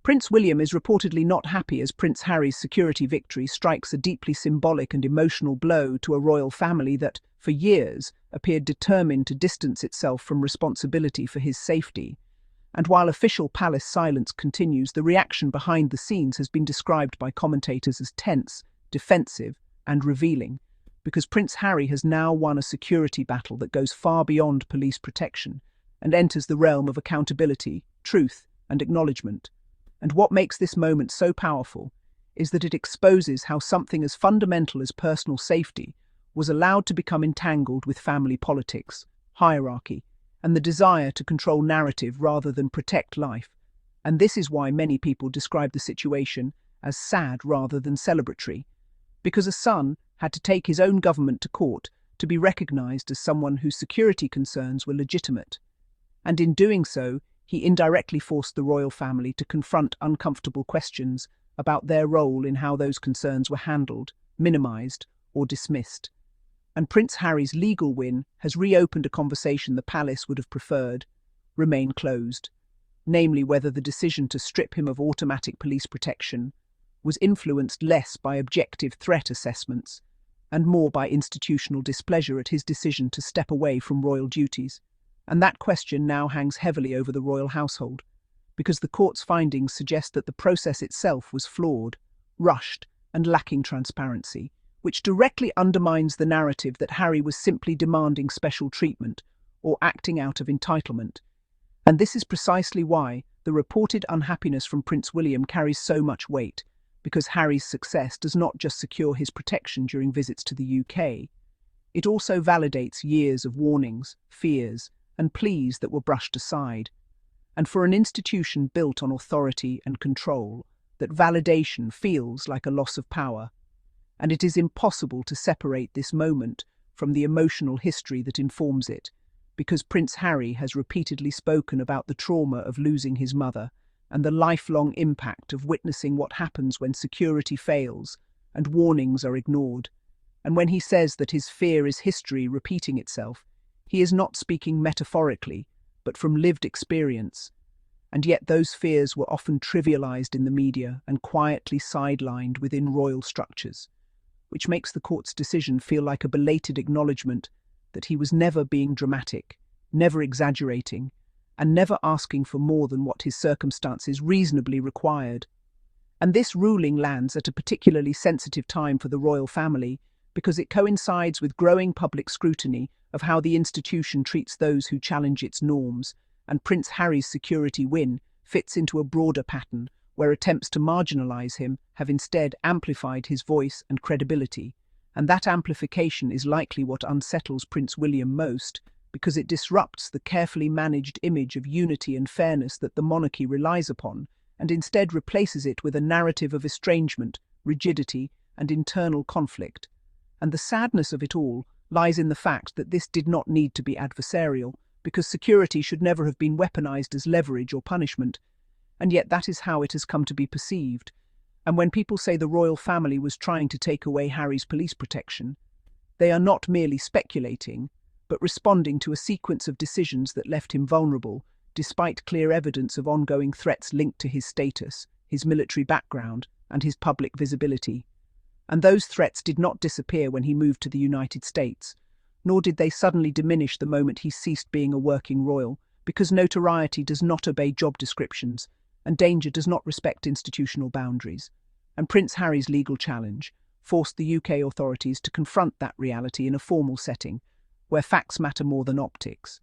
Prince William is reportedly not happy as Prince Harry's security victory strikes a deeply symbolic and emotional blow to a royal family that, for years, appeared determined to distance itself from responsibility for his safety. And while official palace silence continues, the reaction behind the scenes has been described by commentators as tense, defensive, and revealing, because Prince Harry has now won a security battle that goes far beyond police protection and enters the realm of accountability, truth, and acknowledgement. And what makes this moment so powerful is that it exposes how something as fundamental as personal safety was allowed to become entangled with family politics, hierarchy, and the desire to control narrative rather than protect life. And this is why many people describe the situation as sad rather than celebratory, because a son had to take his own government to court to be recognized as someone whose security concerns were legitimate. And in doing so, he indirectly forced the royal family to confront uncomfortable questions about their role in how those concerns were handled, minimized, or dismissed. And Prince Harry's legal win has reopened a conversation the palace would have preferred remain closed, namely whether the decision to strip him of automatic police protection was influenced less by objective threat assessments and more by institutional displeasure at his decision to step away from royal duties. And that question now hangs heavily over the royal household, because the court's findings suggest that the process itself was flawed, rushed, and lacking transparency, which directly undermines the narrative that Harry was simply demanding special treatment or acting out of entitlement. And this is precisely why the reported unhappiness from Prince William carries so much weight, because Harry's success does not just secure his protection during visits to the UK, it also validates years of warnings, fears, and pleas that were brushed aside. And for an institution built on authority and control, that validation feels like a loss of power. And it is impossible to separate this moment from the emotional history that informs it, because Prince Harry has repeatedly spoken about the trauma of losing his mother and the lifelong impact of witnessing what happens when security fails and warnings are ignored. And when he says that his fear is history repeating itself, he is not speaking metaphorically, but from lived experience. And yet those fears were often trivialized in the media and quietly sidelined within royal structures, which makes the court's decision feel like a belated acknowledgement that he was never being dramatic, never exaggerating, and never asking for more than what his circumstances reasonably required. And this ruling lands at a particularly sensitive time for the royal family, because it coincides with growing public scrutiny of how the institution treats those who challenge its norms, and Prince Harry's security win fits into a broader pattern where attempts to marginalize him have instead amplified his voice and credibility. And that amplification is likely what unsettles Prince William most, because it disrupts the carefully managed image of unity and fairness that the monarchy relies upon, and instead replaces it with a narrative of estrangement, rigidity, and internal conflict. And the sadness of it all lies in the fact that this did not need to be adversarial, because security should never have been weaponized as leverage or punishment. And yet that is how it has come to be perceived. And when people say the royal family was trying to take away Harry's police protection, they are not merely speculating, but responding to a sequence of decisions that left him vulnerable, despite clear evidence of ongoing threats linked to his status, his military background, and his public visibility. And those threats did not disappear when he moved to the United States, nor did they suddenly diminish the moment he ceased being a working royal, because notoriety does not obey job descriptions, and danger does not respect institutional boundaries. And Prince Harry's legal challenge forced the UK authorities to confront that reality in a formal setting, where facts matter more than optics.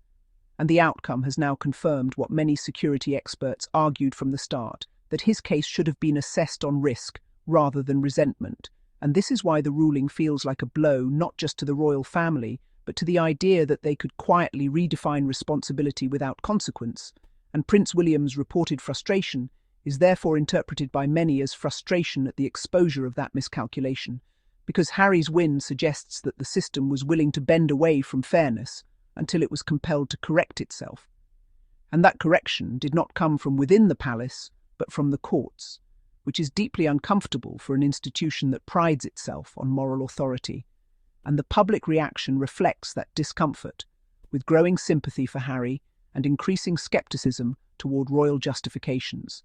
And the outcome has now confirmed what many security experts argued from the start, that his case should have been assessed on risk rather than resentment. And this is why the ruling feels like a blow not just to the royal family, but to the idea that they could quietly redefine responsibility without consequence. And Prince William's reported frustration is therefore interpreted by many as frustration at the exposure of that miscalculation, because Harry's win suggests that the system was willing to bend away from fairness until it was compelled to correct itself. And that correction did not come from within the palace, but from the courts, which is deeply uncomfortable for an institution that prides itself on moral authority. And the public reaction reflects that discomfort, with growing sympathy for Harry and increasing skepticism toward royal justifications.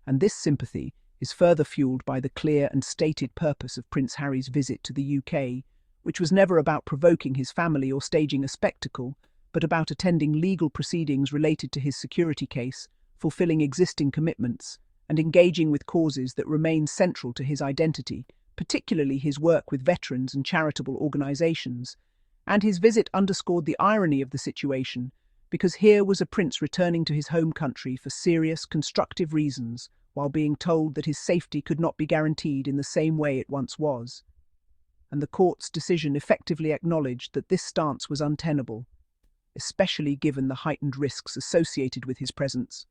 and this sympathy is further fueled by the clear and stated purpose of Prince Harry's visit to the UK, which was never about provoking his family or staging a spectacle, but about attending legal proceedings related to his security case, fulfilling existing commitments, and engaging with causes that remain central to his identity, particularly his work with veterans and charitable organisations. And his visit underscored the irony of the situation, because here was a prince returning to his home country for serious, constructive reasons, while being told that his safety could not be guaranteed in the same way it once was. And the court's decision effectively acknowledged that this stance was untenable, especially given the heightened risks associated with his presence.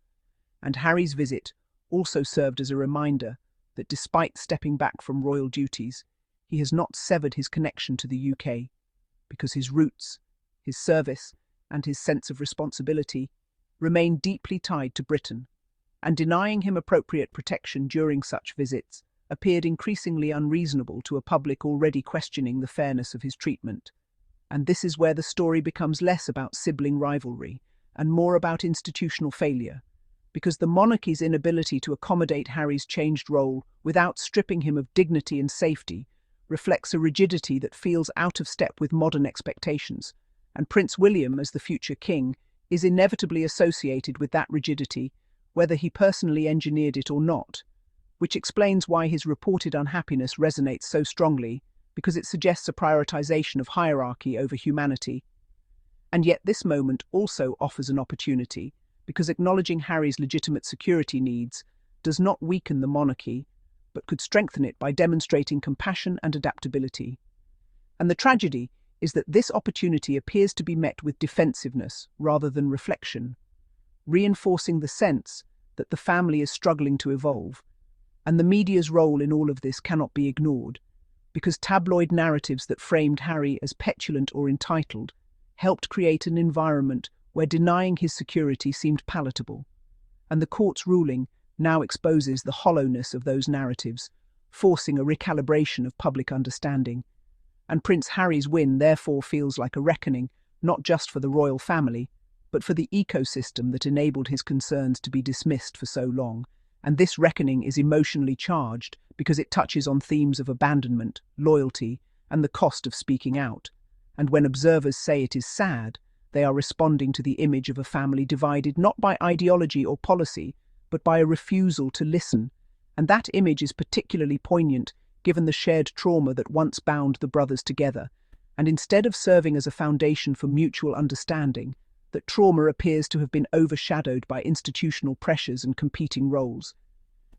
And Harry's visit also served as a reminder that despite stepping back from royal duties, he has not severed his connection to the UK, because his roots, his service, and his sense of responsibility remain deeply tied to Britain, and denying him appropriate protection during such visits appeared increasingly unreasonable to a public already questioning the fairness of his treatment. And this is where the story becomes less about sibling rivalry and more about institutional failure, because the monarchy's inability to accommodate Harry's changed role without stripping him of dignity and safety reflects a rigidity that feels out of step with modern expectations, and Prince William, as the future king, is inevitably associated with that rigidity, whether he personally engineered it or not, which explains why his reported unhappiness resonates so strongly, because it suggests a prioritization of hierarchy over humanity. And yet this moment also offers an opportunity, because acknowledging Harry's legitimate security needs does not weaken the monarchy, but could strengthen it by demonstrating compassion and adaptability. And the tragedy is that this opportunity appears to be met with defensiveness rather than reflection, reinforcing the sense that the family is struggling to evolve. And the media's role in all of this cannot be ignored, because tabloid narratives that framed Harry as petulant or entitled helped create an environment where denying his security seemed palatable. And the court's ruling now exposes the hollowness of those narratives, forcing a recalibration of public understanding. And Prince Harry's win therefore feels like a reckoning, not just for the royal family, but for the ecosystem that enabled his concerns to be dismissed for so long. And this reckoning is emotionally charged because it touches on themes of abandonment, loyalty, and the cost of speaking out. And when observers say it is sad, they are responding to the image of a family divided not by ideology or policy, but by a refusal to listen. And that image is particularly poignant given the shared trauma that once bound the brothers together. And instead of serving as a foundation for mutual understanding, that trauma appears to have been overshadowed by institutional pressures and competing roles.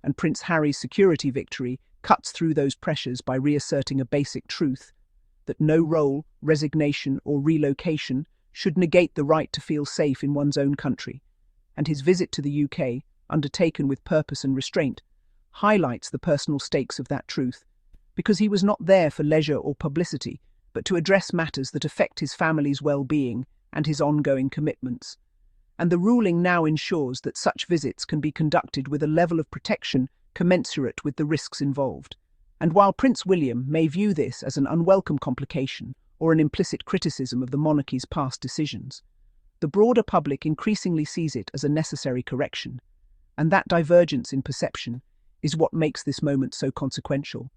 And Prince Harry's security victory cuts through those pressures by reasserting a basic truth, that no role, resignation, or relocation should negate the right to feel safe in one's own country. And his visit to the UK, undertaken with purpose and restraint, highlights the personal stakes of that truth, because he was not there for leisure or publicity, but to address matters that affect his family's well-being and his ongoing commitments. And the ruling now ensures that such visits can be conducted with a level of protection commensurate with the risks involved. And while Prince William may view this as an unwelcome complication or an implicit criticism of the monarchy's past decisions, the broader public increasingly sees it as a necessary correction. And that divergence in perception is what makes this moment so consequential,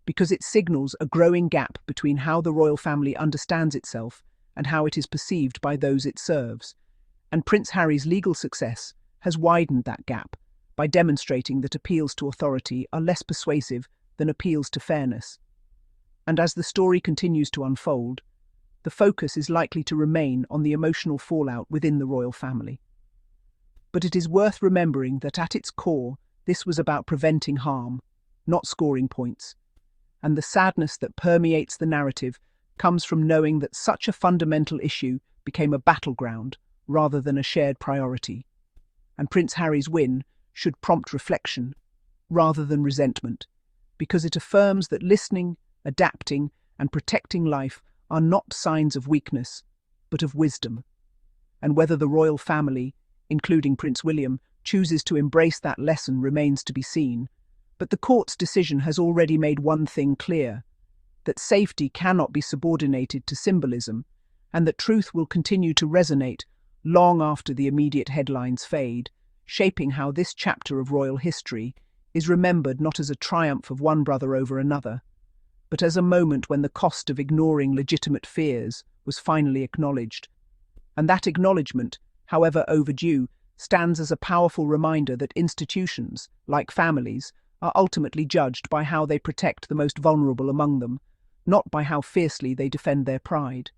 because it signals a growing gap between how the royal family understands itself and how it is perceived by those it serves. And Prince Harry's legal success has widened that gap by demonstrating that appeals to authority are less persuasive than appeals to fairness. And as the story continues to unfold, the focus is likely to remain on the emotional fallout within the royal family. But it is worth remembering that at its core, this was about preventing harm, not scoring points. And the sadness that permeates the narrative comes from knowing that such a fundamental issue became a battleground rather than a shared priority. And Prince Harry's win should prompt reflection rather than resentment, because it affirms that listening, adapting, and protecting life are not signs of weakness, but of wisdom. And whether the royal family, including Prince William, chooses to embrace that lesson remains to be seen. But the court's decision has already made one thing clear, that safety cannot be subordinated to symbolism, and that truth will continue to resonate long after the immediate headlines fade, shaping how this chapter of royal history is remembered not as a triumph of one brother over another, but as a moment when the cost of ignoring legitimate fears was finally acknowledged. And that acknowledgement, however overdue, stands as a powerful reminder that institutions, like families, are ultimately judged by how they protect the most vulnerable among them, not by how fiercely they defend their pride.